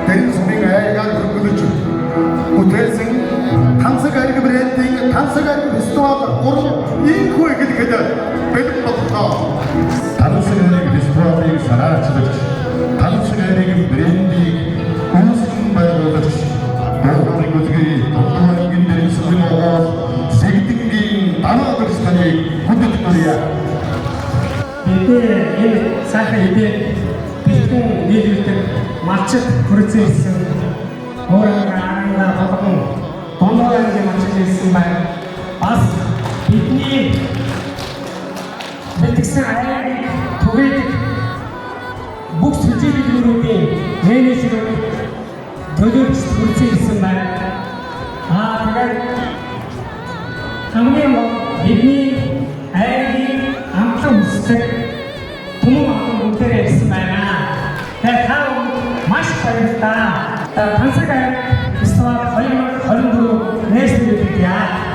대인 소리가 애가 그거죠. 호텔생 당사가리그 브랜딩 당사가리그 비스토하다 오로 인코에 그들 배드받다 당사가리그 비스토하다 사나라 치듯이 당사가리그 브랜딩 우승바이로듯이 오로리 그들이 동동한 인들이 스스로가 세기등기 단어들스타니 군대들이야 이때 사실 이때 비통 니들 마치 그렇지 있어. orang orang apapun, tontonan yang macam ni semai, pas ini detik saya tuh book suci di dulu ni, ini sih tujuh suci semai, kan kami mau ini ambil musik, kamu mau muter semai tahu masih pada 당사가 비슷한 걸음으로 내세우기야.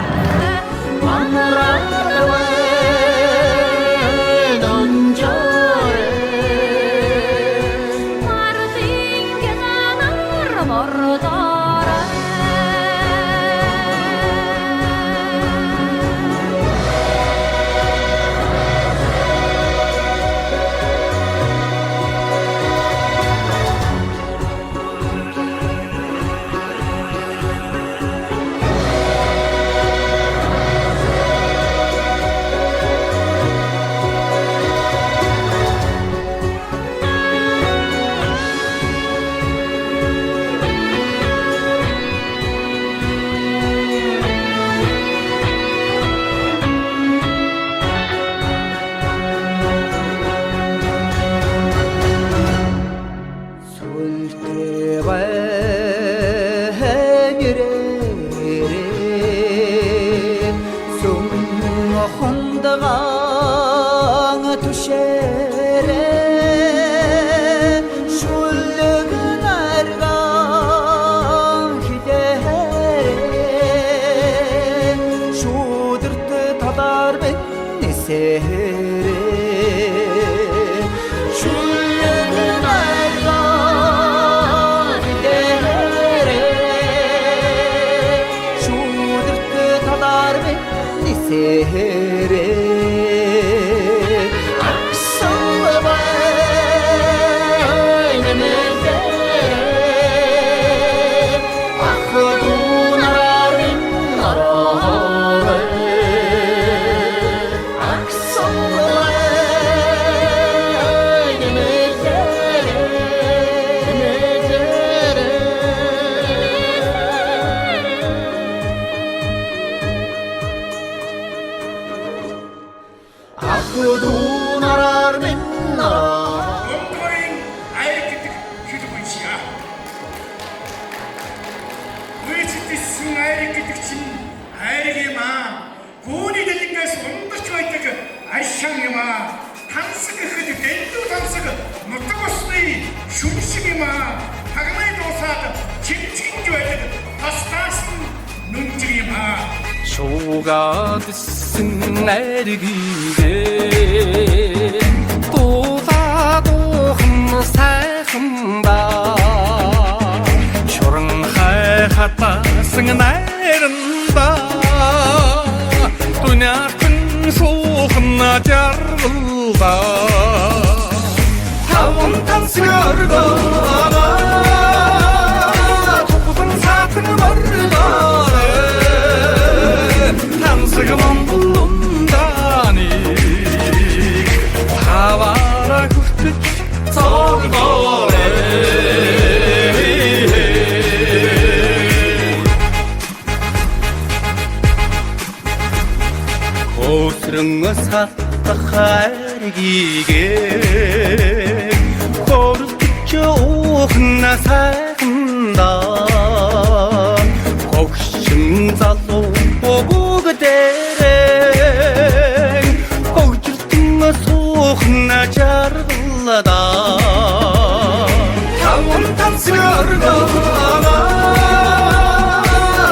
조가 듣은 날기게 또다도 흠사흠다 조랑할 하다 승 날른다 또냐큰 소흠나 자르다 타원 탕스가르다 독분 사탕을 머르다 당스가만 불른다니 다와라 굿굿 서울거래 고스름어 샀다 할기게 고르피켜 오흔나 산다 혹심자도 보고 그대래 꼭줄등어 소흔나 자르다 타원 탕스가르다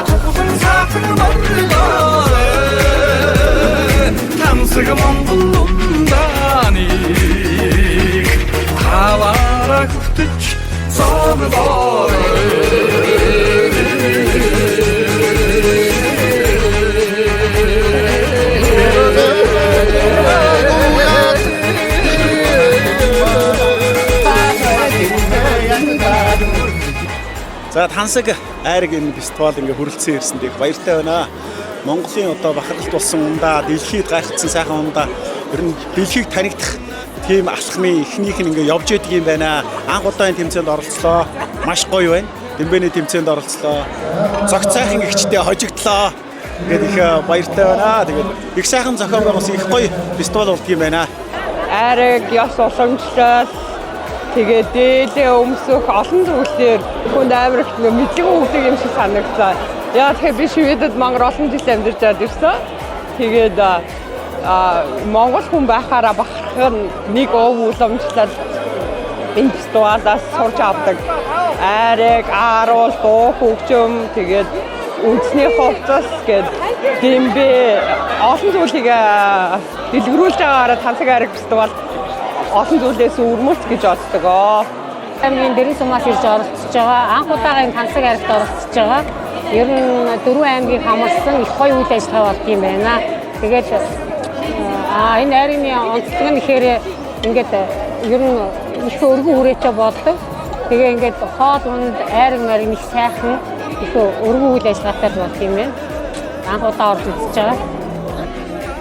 고픈 사탕을 머르다 당스가만 불른다니 다와라 굿듯이 son var. За тансаг айраг энэ фестивал ингээ хүрэлцэн ирсэндээ баяртай байна. Монголын одоо бахархалт болсон ундаа дэлхийд гайхагдсан сайхан ундаа ер нь дэлхийг танигдах тийм алхмын эхнийх нь ингээ явж идэг юм байна. Анх удаа энэ тэмцээнд оролцлоо. Маш гоё байна. Дэмбэний тэмцээнд оролцлоо. Зогц сайхан гихчтэй хожигдлоо. Тэгээд их баяртай байна. Тэгээд их сайхан зохион байгуулсан их гоё фестивал болдго юм байна. Айраг ёс уламжлал тэгээд дээлээ өмсөх олон зүйлээр хүнд амар их мэдлэг өгдөг юм шиг санагдлаа. Яа тэгэхээр би Шведэд Монгол олон жил амьдарч аваад ирсэн. Тэгээд Монгол хүн байхаараа бахарх нэг ов уламжлал энэ фестивалаас сурч авдаг. Айраг, ааруул, дуу хөгжим тэгээд үндэсний хувцас гэдэг дэмбэ олон зүйлийг дэлгэрүүлж байгаараа тансаг айраг фестивал олон зүйлээс өрмөлт гэж боддог. Аймгийн дэрэн сумаас ирж оролцож байгаа. Анх удаага энэ тансаг айрагт оролцож байгаа. Ер нь 4 аймгийг хамарсан их гоё үйл ажиллагаа болд юм байна. Тэгээд энэ айрны онцлог нь ихээр ингээд ер нь их өргөн хүрээтэй болдог. Тэгээ ингээд хоол унд айраг мариг их сайхан их өргөн үйл ажиллагаатай болд юм байна. Анх удаа оролцож байгаа.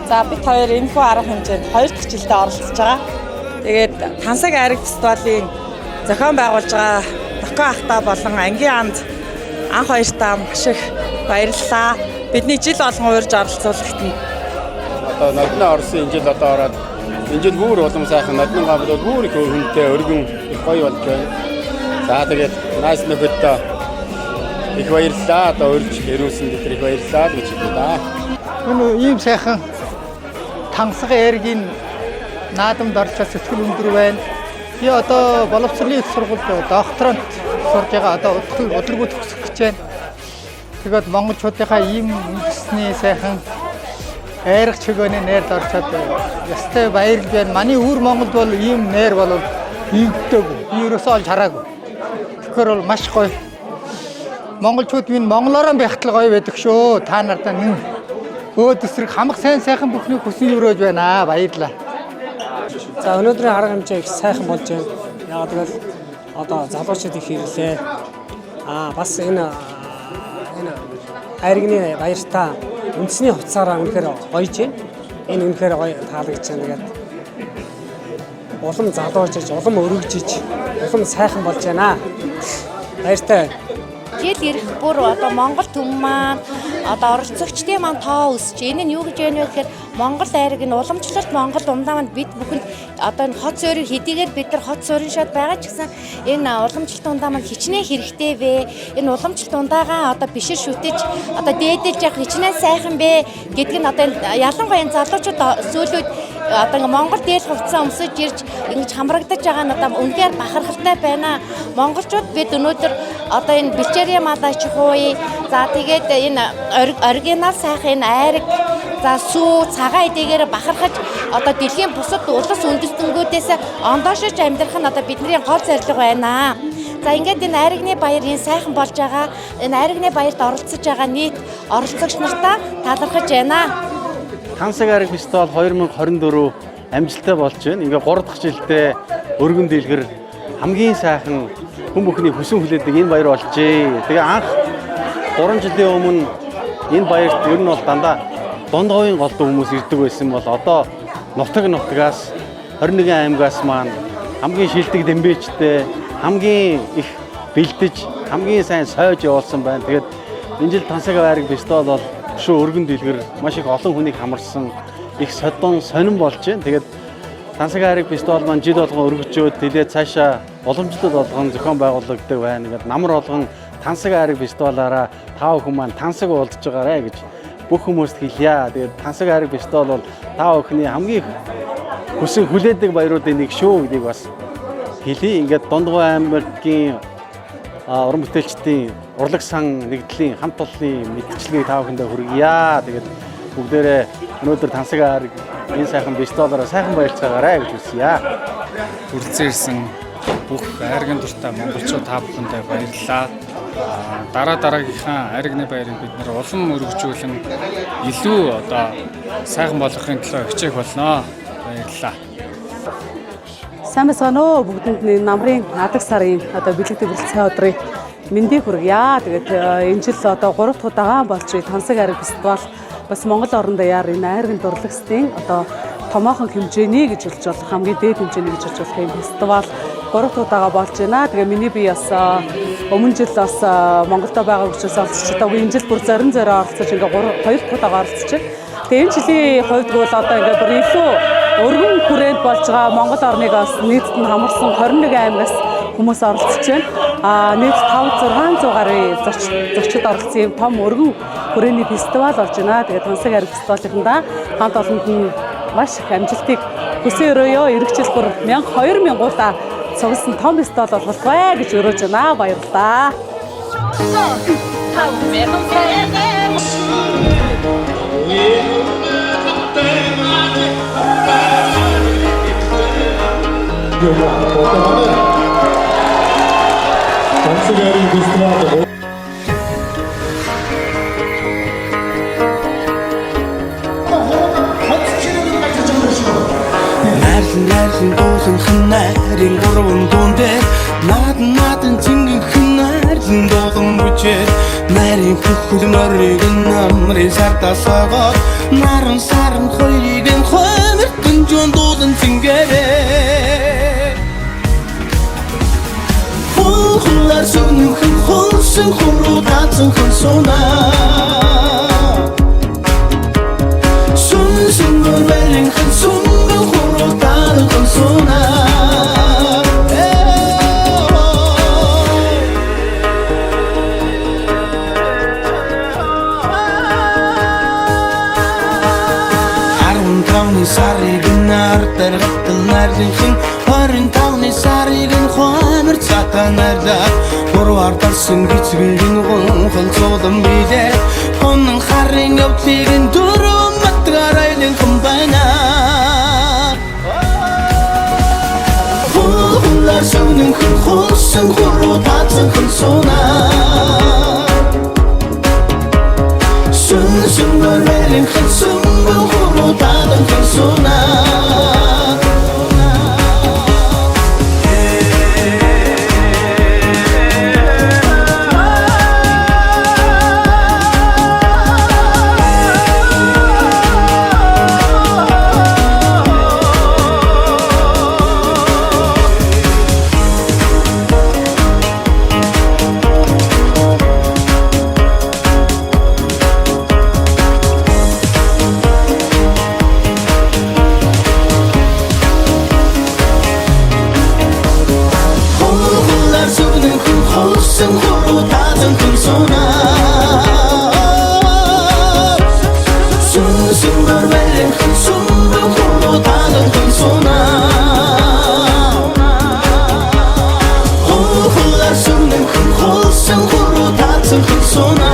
За бид хоёр инфо арга хэмжээнд 2 дахь жилдээ оролцож байгаа. Тэгээд тансаг айраг фестивалийн зохион байгуулж байгаа Докко ахтай болон ангийн анд анх хоёртаа маш их баярлалаа. Бидний жил болгон урьж оролцуулахад нь одоо нодны Орсын энэ жил одоо ороод энэ жил бүр улам сайхан нодны гамд бол бүр их хөвгөнтэй өргөн их гоё болж байна. За тэгээд найс нөхөдөө их баярлалаа. Одоо урьж ирүүлсэн дээр их баярлалаа гэж хэлээ да. Энэ ийм сайхан тансаг айргийн наадамд орчоод сэтгэл өндөр байна. Би одоо боловсролын их сургуульд докторант сурж байгаа. Одоо удалгүй төгсөх гэж байна. Тэгээд монголчуудынхаа ийм үндэсний сайхан айраг чигөөний нэрд орчоод ястай баярлж байна. Манай өвөр Монголд бол ийм нэр бол ийгдээгүй. Би ерөөсөө олж хараагүй. Тэгэхээр бол маш гоё. Монголчууд минь монголоор байхтал гоё байдаг шүү. Та нартай нэг өөд эсрэг хамаг сайхан бүхнийг хүсэн өрөөж байна. Баярлалаа. За өнөөдрийн арга хэмжээ их сайхан болж байна. Яагаад гэвэл одоо залуучууд их ирлээ. Бас энэ айргны баяртаа үндэсний хувцаараа үнэхээр гоёж байна. Энэ үнэхээр гоё таалагдж байна. Тэгээд улам залуужиж, улам өргөжиж, улам сайхан болж байна. Баяртай. Жил ирэх бүр одоо Монгол төв маань одоо оролцогчдын маань тоо өсөж энэ нь юу гэж байна вэ гэхээр Монгол айраг нь уламжлалт Монгол ундаа маань бид бүхэнд одоо энэ хот суурийг хэдийгээр бид нар хот суурин шат байгаа ч гэсэн энэ уламжлалт ундаа маань хичнээн хэрэгтэй вэ? Энэ уламжлалт ундаагаа одоо бишир шүтэж одоо дээдэлж явах хичнээн сайхан бэ гэдг нь одоо ялангуяа энэ залуучууд сүүлүүд одоо ингээ Монгол дээл хувцас өмсөж ирж ингэж хамрагдаж байгаа нь одоо үнэхээр бахархалтай байна. Монголчууд бид өнөөдөр одоо энэ бичээрийн мадаач хууи за тэгээд энэ оригинал сайхан айраг за сүү цагаан эдгээр бахархаж одоо дэлхийн бусад улс үндэстнгүүдээс ондоошж амьдрах нь одоо бидний гол зорилго байна. За ингээд энэ айрагны баяр энэ сайхан болж байгаа. Энэ айрагны баярт оролцож байгаа нийт оролцогч нартаа талархаж байна. Тансаг айраг фестивал 2024 амжилттай болж байна. Ингээ 3 дахь жилдээ өргөн дэлгэр хамгийн сайхан хүн бүхний хүсэн хүлээдэг энэ баяр болжээ. Тэгээ анх 3 жилийн өмнө энэ баярт ер нь бол дандаа дунд говийн голдуу хүмүүс ирдэг байсан бол одоо нутагаас 21 аймгаас маань хамгийн шилдэг дэмбэчтэй хамгийн их бэлдэж хамгийн сайн сойж явуулсан байна. Тэгээд энэ жил тансаг айраг фестивал бол шүү өргөн дэлгэр маш их олон хүнийг хамарсан их сонирн болж байна. Тэгээд тансаг айраг фестивал маань жил болгон өргөжөөд тэгээд цаашаа уламжлалт болгон зохион байгуулагддаг байна. Ингээд намар болгон тансаг айраг фестивалаараа тав хүн маань тансаг уулзж байгаарэ гэж бүх хүмүүст хэлье. Тэгээд тансаг айраг фестивал бол тав бүхний хамгийн хүсэн хүлээдэг баяруудын нэг шүү гэдгийг бас хэлье. Ингээд Дундгой аймгийн уран бүтээлчдийн урлаг сан нэгдлийн хамт олонны мэдчилгээг тав бүхэндээ хүргье. Тэгээд бүгдээрээ өнөөдөр тансаг айраг энэ сайхан фестивалаараа сайхан баярлцаагаарай гэж хүсье. Хүрэлцэн ирсэн бүх айргийн дуртай монголчууд та бүхэндээ баярлалаа. Дараагийнхаа айргны баярыг бид нэр улам өргөжүүлэн илүү одоо сайхан болгохын төлөө хичээх болно. Баярлалаа. Сайн байна уу бүгдэнд намрын надаг сарын одоо бэлэг дэврэлцээ өдрийн мэндийг хүргье. Тэгээд энэ жил одоо 3 дахь удаага болж Тансаг айраг фестивал бас Монгол орон даяар энэ айргийн дурлагчдын одоо томоохон хэмжээний гэж болж болох хамгийн дээд хэмжээний гэж болж болох энэ фестивал 3 дахь удаага болж байна. Тэгээ миний би бас өмнө жил бас Монголда байгаа учраас оролцож энэ жил бүр зарим оролцож ингээ 2 дахь удаага оролцож байна. Тэгээ энэ жилийн хувьд бол одоо ингээ бүр илүү өргөн хүрээнд болж байгаа Монгол орныг бас нийтэд нь хамарсан 21 аймагаас хүмүүс оролцож байна. Нийт 5-600 гаруй зочид оролцсон юм том өргөн хүрээний фестивал болж байна. Тэгээд Тансаг айраг фестивалында хамт олонд нь маш их амжилтыг хүсэн өрөөё. Иргэжил бүр 2000 гуулаа цугласан том фестивал болох бай гэж өрөөж байна. Баярлалаа. Тансаг айраг фестивал Найрын дуулан ханарын гурван дуун дээр надан цингэн ханарын дуулан бүжээр нарийн хөхөл морийг намрын сардаас агаад наран саран хоёрыг нь хоймертон жон дуулан цингэрээ хулар сүнэн хэн хулсан хуруу таацсан хэн сунаа сүн мөрвэлэн хэн сунэн хуруу таацсан хэн сунаа Сарыг нартар гатал нарийн 25-ны сарыг хоймор цата нарлаа гурвар тарсан гизгэн гонхол зодон билээ хонн харын явдлыг дөрөв матгарайлын комбайна хулар сүнэн хулсан хуруу таацсан хэн сунаа сүн мөрвэлэн хэн сунэн хуруу таацсан хэн сунаа So